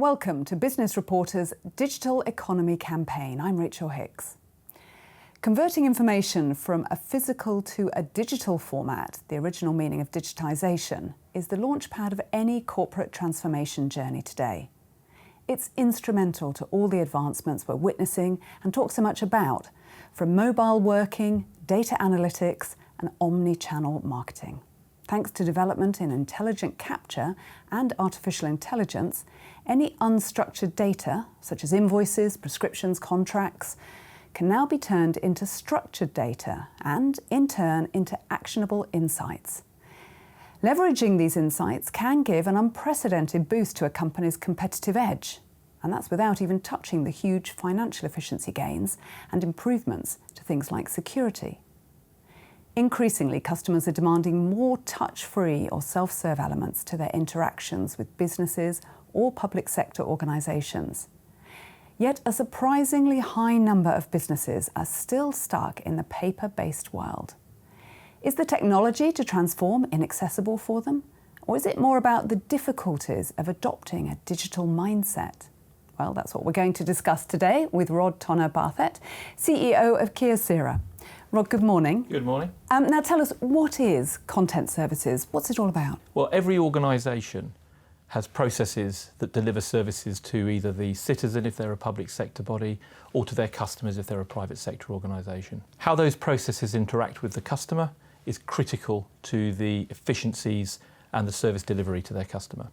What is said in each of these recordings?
Welcome to Business Reporter's Digital Economy Campaign. I'm Rachel Hicks. Converting information from a physical to a digital format, the original meaning of digitisation, is the launchpad of any corporate transformation journey today. It's instrumental to all the advancements we're witnessing and talk so much about, from mobile working, data analytics and omni-channel marketing. Thanks to development in intelligent capture and artificial intelligence, any unstructured data, such as invoices, prescriptions, contracts, can now be turned into structured data and, in turn, into actionable insights. Leveraging these insights can give an unprecedented boost to a company's competitive edge, and that's without even touching the huge financial efficiency gains and improvements to things like security. Increasingly, customers are demanding more touch-free or self-serve elements to their interactions with businesses or public sector organisations. Yet a surprisingly high number of businesses are still stuck in the paper-based world. Is the technology to transform inaccessible for them? Or is it more about the difficulties of adopting a digital mindset? Well, that's what we're going to discuss today with Tonna-Barthet, CEO of Kyocera. Rod, good morning. Good morning. Now tell us, what is content services? What's it all about? Well, every organisation has processes that deliver services to either the citizen if they're a public sector body or to their customers if they're a private sector organisation. How those processes interact with the customer is critical to the efficiencies and the service delivery to their customer.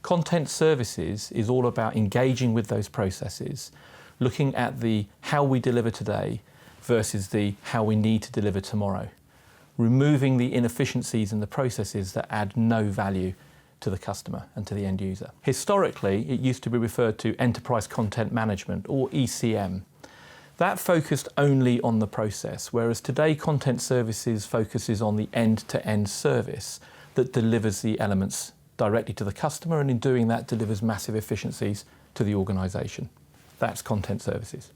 Content services is all about engaging with those processes, looking at the how we deliver today versus the how we need to deliver tomorrow, removing the inefficiencies in the processes that add no value to the customer and to the end user. Historically, it used to be referred to enterprise content management, or ECM. That focused only on the process, whereas today content services focuses on the end-to-end service that delivers the elements directly to the customer, and in doing that delivers massive efficiencies to the organisation. That's content services.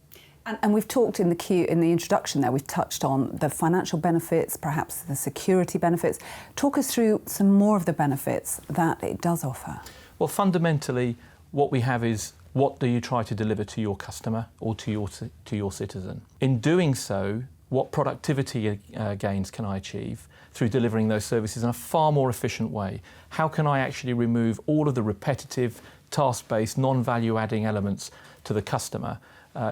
And we've talked in the introduction there, we've touched on the financial benefits, perhaps the security benefits. Talk us through some more of the benefits that it does offer. Well, fundamentally, what we have is, what do you try to deliver to your customer or to your citizen? In doing so, what productivity gains can I achieve through delivering those services in a far more efficient way? How can I actually remove all of the repetitive, task-based, non-value-adding elements to the customer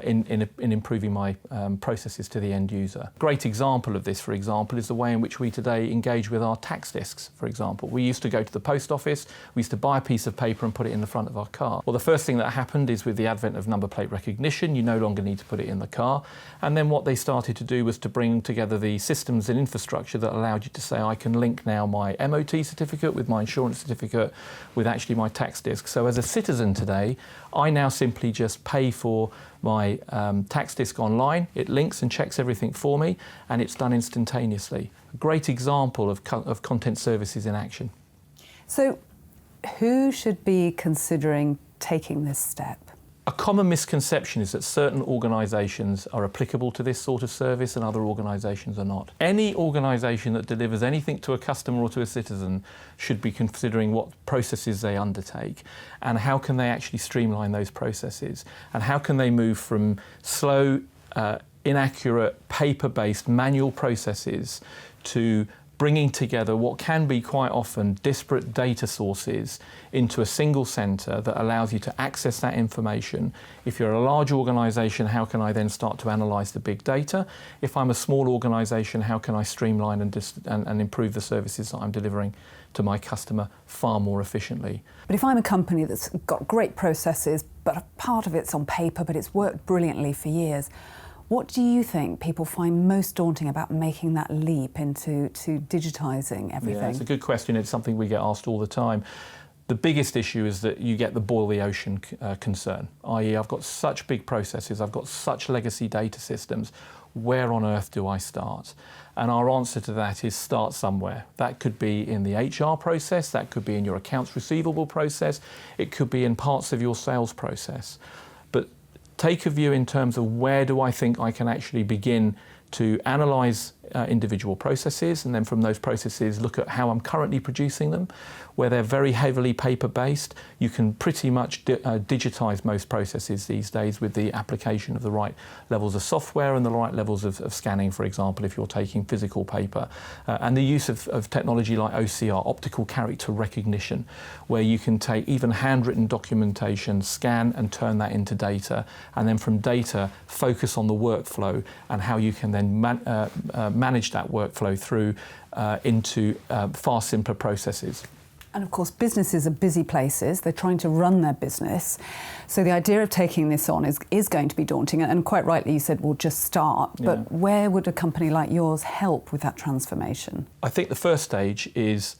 in improving my processes to the end user? Great example of this, for example, is the way in which we today engage with our tax discs, for example. We used to go to the post office, we used to buy a piece of paper and put it in the front of our car. Well, the first thing that happened is, with the advent of number plate recognition, you no longer need to put it in the car. And then what they started to do was to bring together the systems and infrastructure that allowed you to say, I can link now my MOT certificate with my insurance certificate with actually my tax disc. So as a citizen today, I now simply just pay for my tax disc online. It links and checks everything for me, and it's done instantaneously. A great example of content services in action. So who should be considering taking this step? A common misconception is that certain organisations are applicable to this sort of service and other organisations are not. Any organisation that delivers anything to a customer or to a citizen should be considering what processes they undertake and how can they actually streamline those processes, and how can they move from slow, inaccurate, paper-based manual processes to bringing together what can be quite often disparate data sources into a single centre that allows you to access that information. If you're a large organisation, how can I then start to analyse the big data? If I'm a small organisation, how can I streamline and improve the services that I'm delivering to my customer far more efficiently? But if I'm a company that's got great processes, but a part of it's on paper, but it's worked brilliantly for years, what do you think people find most daunting about making that leap into digitising everything? Yeah, it's a good question. It's something we get asked all the time. The biggest issue is that you get the boil the ocean concern, i.e. I've got such big processes, I've got such legacy data systems, where on earth do I start? And our answer to that is start somewhere. That could be in the HR process, that could be in your accounts receivable process, it could be in parts of your sales process. But take a view in terms of, where do I think I can actually begin to analyse individual processes, and then from those processes look at how I'm currently producing them. Where they're very heavily paper-based, you can pretty much digitize most processes these days with the application of the right levels of software and the right levels of scanning, for example, if you're taking physical paper. And the use of technology like OCR, optical character recognition, where you can take even handwritten documentation, scan and turn that into data, and then from data focus on the workflow and how you can then manage that workflow through into far simpler processes. And of course, businesses are busy places. They're trying to run their business. So the idea of taking this on is going to be daunting. And quite rightly, you said, well, just start. Yeah. But where would a company like yours help with that transformation? I think the first stage is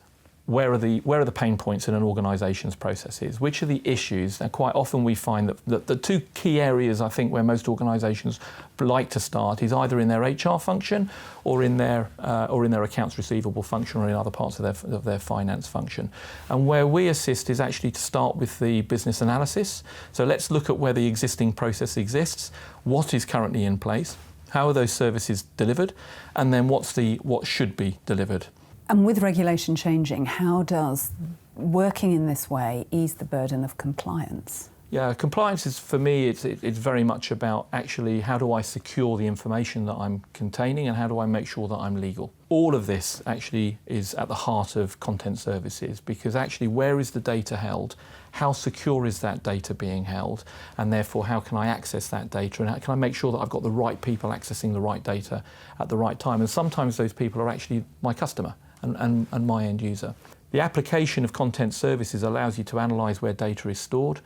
where are the pain points in an organisation's processes? Which are the issues? And quite often we find that the two key areas I think where most organisations like to start is either in their HR function or in their accounts receivable function or in other parts of their finance function. And where we assist is actually to start with the business analysis. So let's look at where the existing process exists, what is currently in place, how are those services delivered, and then what should be delivered. And with regulation changing, how does working in this way ease the burden of compliance? Yeah, compliance is, for me, it's very much about actually how do I secure the information that I'm containing and how do I make sure that I'm legal. All of this actually is at the heart of content services, because actually where is the data held? How secure is that data being held? And therefore how can I access that data, and how can I make sure that I've got the right people accessing the right data at the right time? And sometimes those people are actually my customer and my end user. The application of content services allows you to analyse where data is stored.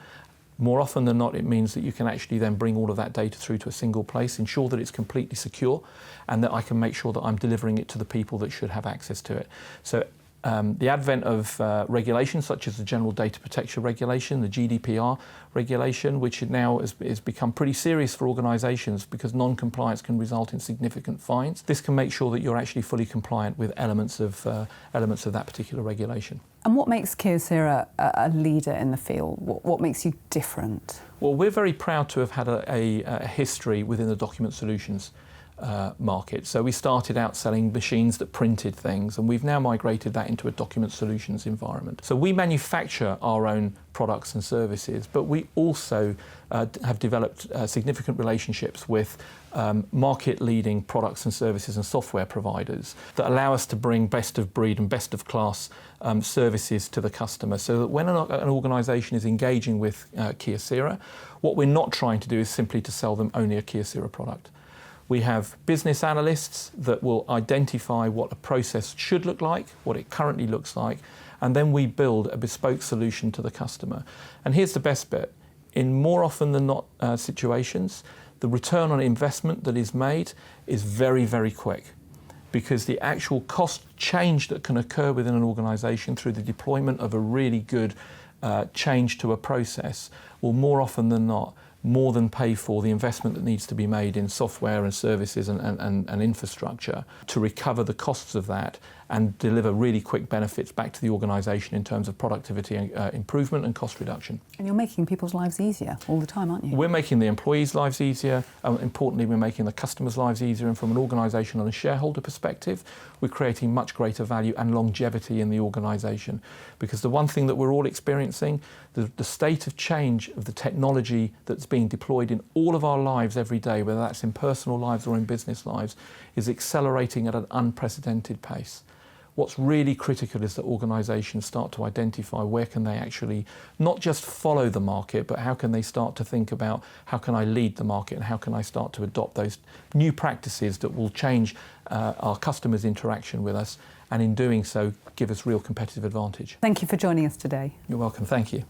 More often than not, it means that you can actually then bring all of that data through to a single place, ensure that it's completely secure, and that I can make sure that I'm delivering it to the people that should have access to it. So the advent of regulations such as the General Data Protection Regulation, the GDPR regulation, which now has become pretty serious for organisations because non-compliance can result in significant fines. This can make sure that you're actually fully compliant with elements of that particular regulation. And what makes Kyocera a leader in the field? What makes you different? Well, we're very proud to have had a history within the document solutions market. So we started out selling machines that printed things, and we've now migrated that into a document solutions environment. So we manufacture our own products and services, but we also have developed significant relationships with market-leading products and services and software providers that allow us to bring best of breed and best of class services to the customer, so that when an organisation is engaging with Kyocera, what we're not trying to do is simply to sell them only a Kyocera product. We have business analysts that will identify what a process should look like, what it currently looks like, and then we build a bespoke solution to the customer. And here's the best bit. In more often than not situations, the return on investment that is made is very, very quick, because the actual cost change that can occur within an organisation through the deployment of a really good change to a process will more often than not more than pay for the investment that needs to be made in software and services and infrastructure to recover the costs of that and deliver really quick benefits back to the organisation in terms of productivity improvement and cost reduction. And you're making people's lives easier all the time, aren't you? We're making the employees' lives easier. Importantly, we're making the customers' lives easier. And from an organisation and a shareholder perspective, we're creating much greater value and longevity in the organisation. Because the one thing that we're all experiencing, the state of change of the technology that's being deployed in all of our lives every day, whether that's in personal lives or in business lives, is accelerating at an unprecedented pace. What's really critical is that organisations start to identify where can they actually not just follow the market, but how can they start to think about how can I lead the market and how can I start to adopt those new practices that will change our customers' interaction with us, and in doing so give us real competitive advantage. Thank you for joining us today. You're welcome, thank you.